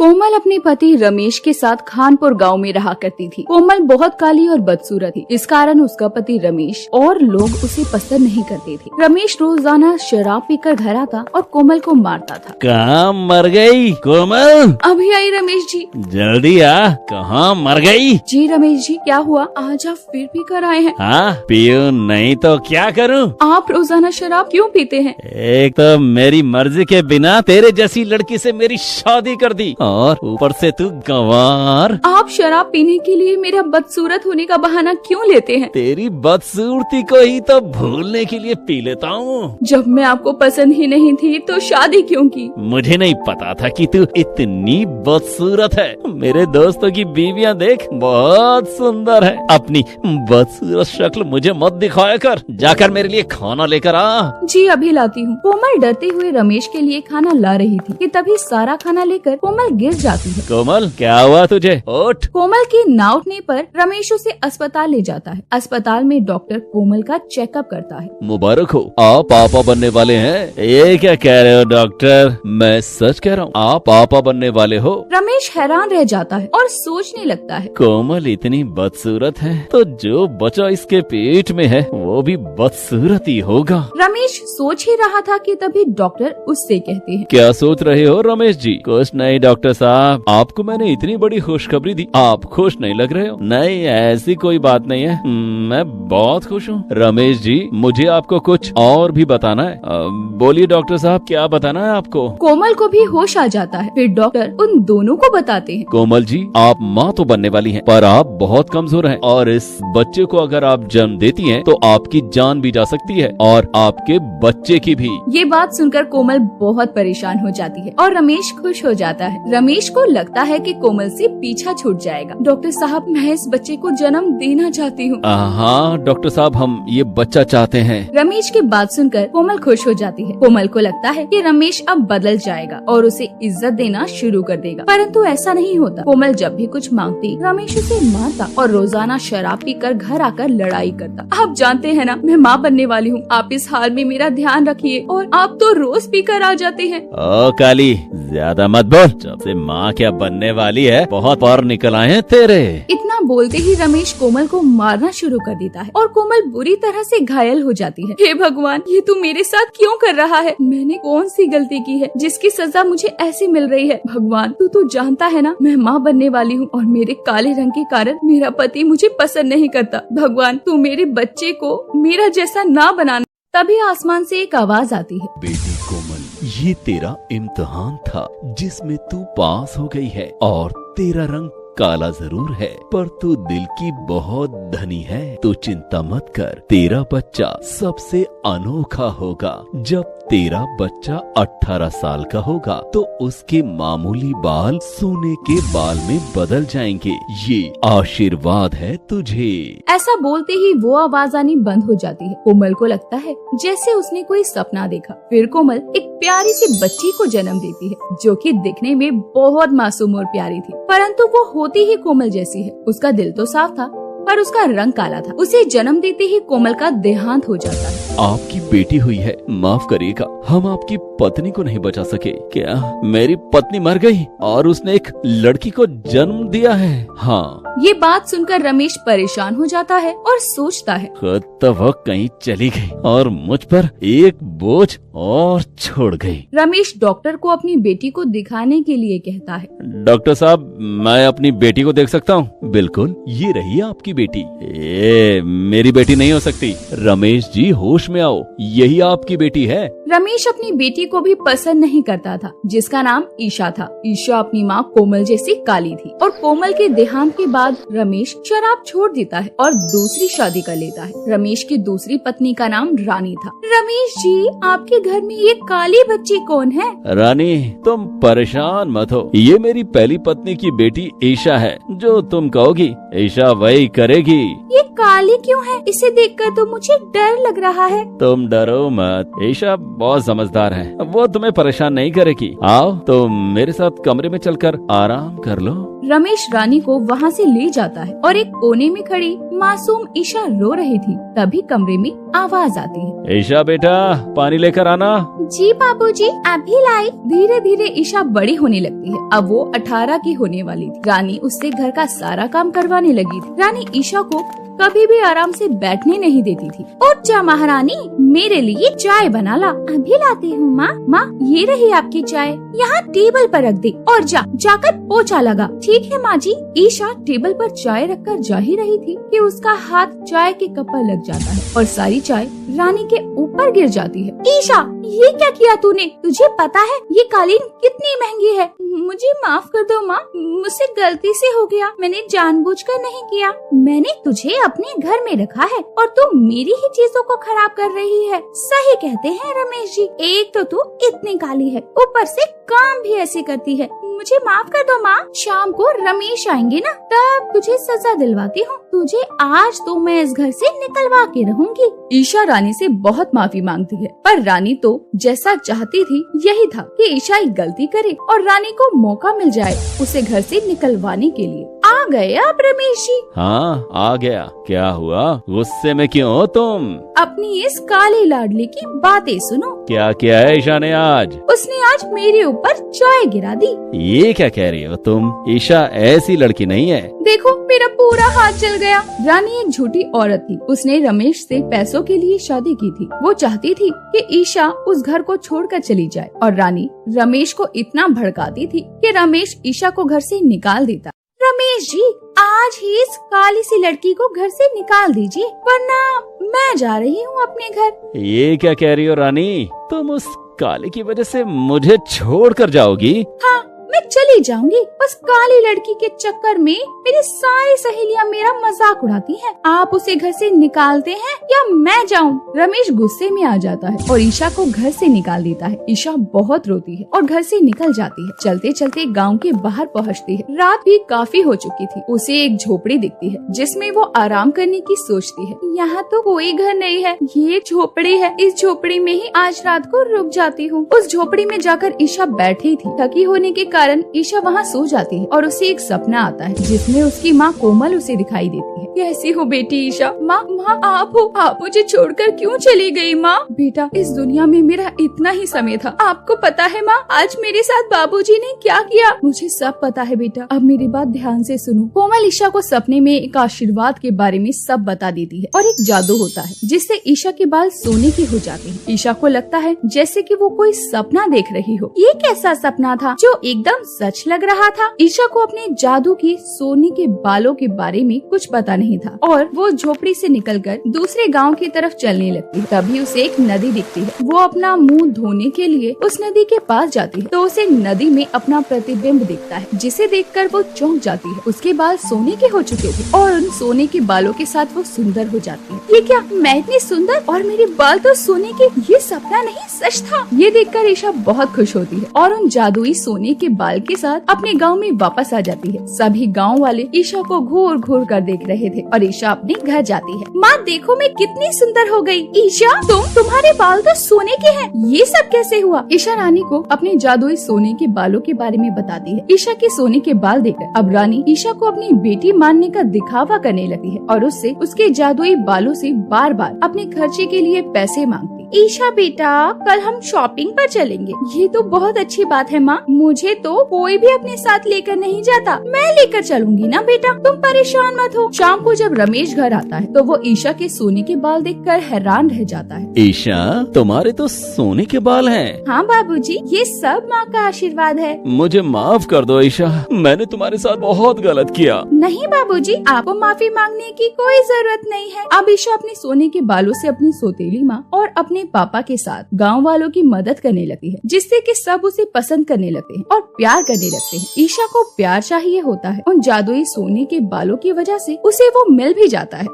कोमल अपने पति रमेश के साथ खानपुर गांव में रहा करती थी। कोमल बहुत काली और बदसूरत थी, इस कारण उसका पति रमेश और लोग उसे पसंद नहीं करते थे। रमेश रोजाना शराब पीकर घर आता और कोमल को मारता था। कहाँ मर गई कोमल? अभी आई रमेश जी। जल्दी आ, कहाँ मर गई? जी रमेश जी, क्या हुआ? आज आप फिर पी कर आए हैं? हाँ, पीऊं नहीं तो क्या करूं? आप रोजाना शराब क्यों पीते हैं? एक तो मेरी मर्जी के बिना तेरे जैसी लड़की से मेरी शादी कर दी और ऊपर से तू गंवार। आप शराब पीने के लिए मेरा बदसूरत होने का बहाना क्यों लेते हैं? तेरी बदसूरती को ही तो भूलने के लिए पी लेता हूँ। जब मैं आपको पसंद ही नहीं थी तो शादी क्यों की? मुझे नहीं पता था कि तू इतनी बदसूरत है। मेरे दोस्तों की बीवियां देख बहुत सुंदर है। अपनी बदसूरत शक्ल मुझे मत दिखाया कर, जाकर मेरे लिए खाना लेकर आ। जी अभी लाती हूँ। कोमल डरते हुए रमेश के लिए खाना ला रही थी कि तभी सारा खाना लेकर कोमल गिर जाती है। कोमल, क्या हुआ तुझे? उठ। कोमल की ना उठने पर रमेश उसे अस्पताल ले जाता है। अस्पताल में डॉक्टर कोमल का चेकअप करता है। मुबारक हो, आप पापा बनने वाले हैं। ये क्या कह रहे हो डॉक्टर? मैं सच कह रहा हूँ, आप पापा बनने वाले हो। रमेश हैरान रह जाता है और सोचने लगता है, कोमल इतनी बदसूरत है तो जो बच्चा इसके पेट में है वो भी बदसूरत ही होगा। रमेश सोच ही रहा था कि तभी डॉक्टर उससे कहते हैं, क्या सोच रहे हो रमेश जी? कुछ नहीं डॉक्टर साहब, आपको मैंने इतनी बड़ी खुशखबरी दी, आप खुश नहीं लग रहे हो? नहीं, ऐसी कोई बात नहीं है, मैं बहुत खुश हूँ। रमेश जी, मुझे आपको कुछ और भी बताना है। बोलिए डॉक्टर साहब, क्या बताना है आपको? कोमल को भी होश आ जाता है। फिर डॉक्टर उन दोनों को बताते हैं, कोमल जी, आप माँ तो बनने वाली हैं, पर आप बहुत कमजोर हैं और इस बच्चे को अगर आप जन्म देती हैं तो आपकी जान भी जा सकती है और आपके बच्चे की भी। ये बात सुनकर कोमल बहुत परेशान हो जाती है और रमेश खुश हो जाता है। रमेश को लगता है कि कोमल से पीछा छूट जाएगा। डॉक्टर साहब, मैं इस बच्चे को जन्म देना चाहती हूँ। हाँ डॉक्टर साहब, हम ये बच्चा चाहते हैं। रमेश की बात सुनकर कोमल खुश हो जाती है। कोमल को लगता है कि रमेश अब बदल जाएगा और उसे इज्जत देना शुरू कर देगा, परंतु ऐसा नहीं होता। कोमल जब भी कुछ मांगती, रमेश उसे मारता और रोजाना शराब पीकर घर आकर लड़ाई करता। आप जानते हैं ना, मैं माँ बनने वाली हूँ, आप इस हाल में मेरा ध्यान रखिए। और आप तो रोज पीकर आ जाते हैं। ओ काली, ज्यादा मत बोल। जब से माँ क्या बनने वाली है, बहुत पार निकल आए हैं तेरे। इतना बोलते ही रमेश कोमल को मारना शुरू कर देता है और कोमल बुरी तरह से घायल हो जाती है। हे भगवान, ये तू मेरे साथ क्यों कर रहा है? मैंने कौन सी गलती की है जिसकी सजा मुझे ऐसी मिल रही है? भगवान, तू तो जानता है ना, मैं माँ बनने वाली हूँ और मेरे काले रंग के कारण मेरा पति मुझे पसंद नहीं करता। भगवान, तू मेरे बच्चे को मेरा जैसा ना बनाना। तभी आसमान से एक आवाज आती है, बेटी कोमल, ये तेरा इम्तिहान था जिसमें तू पास हो गई है और तेरा रंग काला जरूर है पर तू दिल की बहुत धनी है। तू चिंता मत कर, तेरा बच्चा सबसे अनोखा होगा। जब तेरा बच्चा 18 साल का होगा तो उसके मामूली बाल सोने के बाल में बदल जाएंगे। ये आशीर्वाद है तुझे। ऐसा बोलते ही वो आवाज आनी बंद हो जाती है। कोमल को लगता है जैसे उसने कोई सपना देखा। फिर कोमल एक प्यारी सी बच्ची को जन्म देती है जो कि दिखने में बहुत मासूम और प्यारी थी, परंतु वो होती ही कोमल जैसी है। उसका दिल तो साफ था पर उसका रंग काला था। उसे जन्म देते ही कोमल का देहांत हो जाता है। आपकी बेटी हुई है, माफ करिएगा, हम आपकी पत्नी को नहीं बचा सके। क्या मेरी पत्नी मर गई और उसने एक लड़की को जन्म दिया है? हाँ। ये बात सुनकर रमेश परेशान हो जाता है और सोचता है, खुद तो वो कहीं चली गई और मुझ पर एक बोझ और छोड़ गई। रमेश डॉक्टर को अपनी बेटी को दिखाने के लिए कहता है, डॉक्टर साहब, मैं अपनी बेटी को देख सकता हूँ? बिल्कुल, ये रही आपकी बेटी। ये मेरी बेटी नहीं हो सकती। रमेश जी, होश में आओ, यही आपकी बेटी है। रमेश अपनी बेटी को भी पसंद नहीं करता था, जिसका नाम ईशा था। ईशा अपनी माँ कोमल जैसी काली थी और कोमल के देहांत के बाद रमेश शराब छोड़ देता है और दूसरी शादी कर लेता है। रमेश की दूसरी पत्नी का नाम रानी था। रमेश जी, आपके घर में ये काली बच्ची कौन है? रानी, तुम परेशान मत हो, ये मेरी पहली पत्नी की बेटी ईशा है। जो तुम कहोगी ईशा वही करेगी। ये काली क्यों है? इसे देखकर तो मुझे डर लग रहा है। तुम डरो मत, ईशा बहुत समझदार है, वो तुम्हें परेशान नहीं करेगी। आओ तुम मेरे साथ कमरे में चलकर आराम कर लो। रमेश रानी को वहाँ से ले जाता है और एक कोने में खड़ी मासूम ईशा रो रही थी। तभी कमरे में आवाज आती है, ईशा बेटा पानी लेकर आना। जी बाबूजी, अभी लाई। धीरे धीरे ईशा बड़ी होने लगती है। अब वो 18 की होने वाली थी। रानी उससे घर का सारा काम करवाने लगी थी। रानी ईशा को कभी भी आराम से बैठने नहीं देती थी। उठ जा महारानी, मेरे लिए चाय बना ला। अभी लाती हूँ माँ। माँ, ये रही आपकी चाय, यहाँ टेबल पर रख दे और जाकर पोछा लगा। ठीक है माँ जी। ईशा टेबल पर चाय रखकर जा ही रही थी कि उसका हाथ चाय के कप पर लग जाता है और सारी चाय रानी के ऊपर गिर जाती है। ईशा, ये क्या किया तूने? तुझे पता है ये कालीन कितनी महंगी है? मुझे माफ कर दो माँ, मुझसे गलती से हो गया। मैंने जानबूझकर नहीं किया। मैंने तुझे अपने घर में रखा है और तू मेरी ही चीजों को खराब कर रही है। सही कहते हैं रमेश जी, एक तो तू इतनी काली है, ऊपर से काम भी ऐसे करती है। मुझे माफ कर दो माँ। शाम को रमेश आएंगे ना, तब तुझे सजा दिलवाती हूँ। तुझे आज तो मैं इस घर से निकलवा के रहूंगी। ईशा रानी से बहुत माफी मांगती है, पर रानी तो जैसा चाहती थी यही था कि ईशा एक गलती करे और रानी को मौका मिल जाए उसे घर से निकलवाने के लिए। आ गए आप रमेश जी? हाँ आ गया। क्या हुआ, गुस्से में क्यों हो तुम? अपनी इस काली लाडली की बातें सुनो। क्या किया है ईशा ने आज? उसने आज मेरे ऊपर चाय गिरा दी। ये क्या कह रही हो तुम? ईशा ऐसी लड़की नहीं है। देखो मेरा पूरा हाथ जल गया। रानी एक झूठी औरत थी। उसने रमेश से पैसों के लिए शादी की थी। वो चाहती थी कि ईशा उस घर को छोड़कर चली जाए और रानी रमेश को इतना भड़काती थी कि रमेश ईशा को घर से निकाल देता। रमेश जी, आज ही इस काली सी लड़की को घर से निकाल दीजिए, वरना मैं जा रही हूँ अपने घर। ये क्या कह रही हो रानी? तुम उस काली की वजह से मुझे छोड़कर जाओगी? हाँ, मैं चली जाऊंगी। बस काली लड़की के चक्कर में मेरी सारी सहेलियां मेरा मजाक उड़ाती हैं। आप उसे घर से निकालते हैं या मैं जाऊं? रमेश गुस्से में आ जाता है और ईशा को घर से निकाल देता है। ईशा बहुत रोती है और घर से निकल जाती है। चलते चलते गांव के बाहर पहुंचती है। रात भी काफी हो चुकी थी। उसे एक झोपड़ी दिखती है जिसमें वो आराम करने की सोचती है। यहाँ तो कोई घर नहीं है, ये झोपड़ी है। इस झोपड़ी में ही आज रात को रुक जाती हूँ। उस झोपड़ी में जाकर ईशा बैठी थी। थकी होने के कारण ईशा वहाँ सो जाती है और उसे एक सपना आता है जिसमें उसकी माँ कोमल उसे दिखाई देती है। कैसी हो बेटी ईशा? माँ, आप हो? आप मुझे छोड़कर क्यों चली गई माँ? बेटा, इस दुनिया में मेरा इतना ही समय था। आपको पता है माँ, आज मेरे साथ बाबूजी ने क्या किया? मुझे सब पता है बेटा, अब मेरी बात ध्यान से सुनो। कोमल ईशा को सपने में एक आशीर्वाद के बारे में सब बता देती है और एक जादू होता है जिससे ईशा के बाल सोने के हो जाते हैं। ईशा को लगता है जैसे कि वो कोई सपना देख रही हो। ये कैसा सपना था जो एकदम सच लग रहा था? ईशा को अपने जादू की सोने के बालों के बारे में कुछ पता नहीं था और वो झोपड़ी से निकलकर दूसरे गांव की तरफ चलने लगती है। तभी उसे एक नदी दिखती है। वो अपना मुंह धोने के लिए उस नदी के पास जाती है तो उसे नदी में अपना प्रतिबिंब दिखता है, जिसे देखकर वो चौंक जाती है। उसके बाल सोने के हो चुके थे और उन सोने के बालों के साथ वो सुंदर हो जाती है। ये क्या, मैं इतनी सुंदर और मेरे बाल तो सोने के? ये सपना नहीं, सच था। ये देखकर ईशा बहुत खुश होती है और उन जादुई सोने के बाल के साथ अपने गांव में वापस आ जाती है। सभी गांव वाले ईशा को घूर घूर कर देख रहे थे और ईशा अपने घर जाती है। माँ देखो, मैं कितनी सुंदर हो गई। ईशा, तुम्हारे बाल तो सोने के हैं, ये सब कैसे हुआ? ईशा रानी को अपने जादुई सोने के बालों के बारे में बताती है। ईशा के सोने के बाल देखकर अब रानी ईशा को अपनी बेटी मानने का दिखावा करने लगती है और उससे उसके जादुई बालों से बार बार अपने खर्चे के लिए पैसे मांगती। ईशा बेटा, कल हम शॉपिंग पर चलेंगे। ये तो बहुत अच्छी बात है माँ, मुझे तो कोई भी अपने साथ लेकर नहीं जाता। मैं लेकर चलूंगी ना बेटा, तुम परेशान मत हो। शाम को जब रमेश घर आता है तो वो ईशा के सोने के बाल देखकर हैरान रह जाता है। ईशा, तुम्हारे तो सोने के बाल हैं। हाँ बाबूजी, ये सब माँ का आशीर्वाद है। मुझे माफ कर दो ईशा, मैंने तुम्हारे साथ बहुत गलत किया। नहीं बाबूजी, आपको माफी मांगने की कोई जरूरत नहीं है। अब ईशा अपने सोने के बालों से अपनी सौतेली माँ और अपने पापा के साथ गांव वालों की मदद करने लगती है, जिससे कि सब उसे पसंद करने लगते हैं और प्यार करने लगते हैं। ईशा को प्यार चाहिए होता है। उन जादुई सोने के बालों की वजह से उसे वो मिल भी जाता है।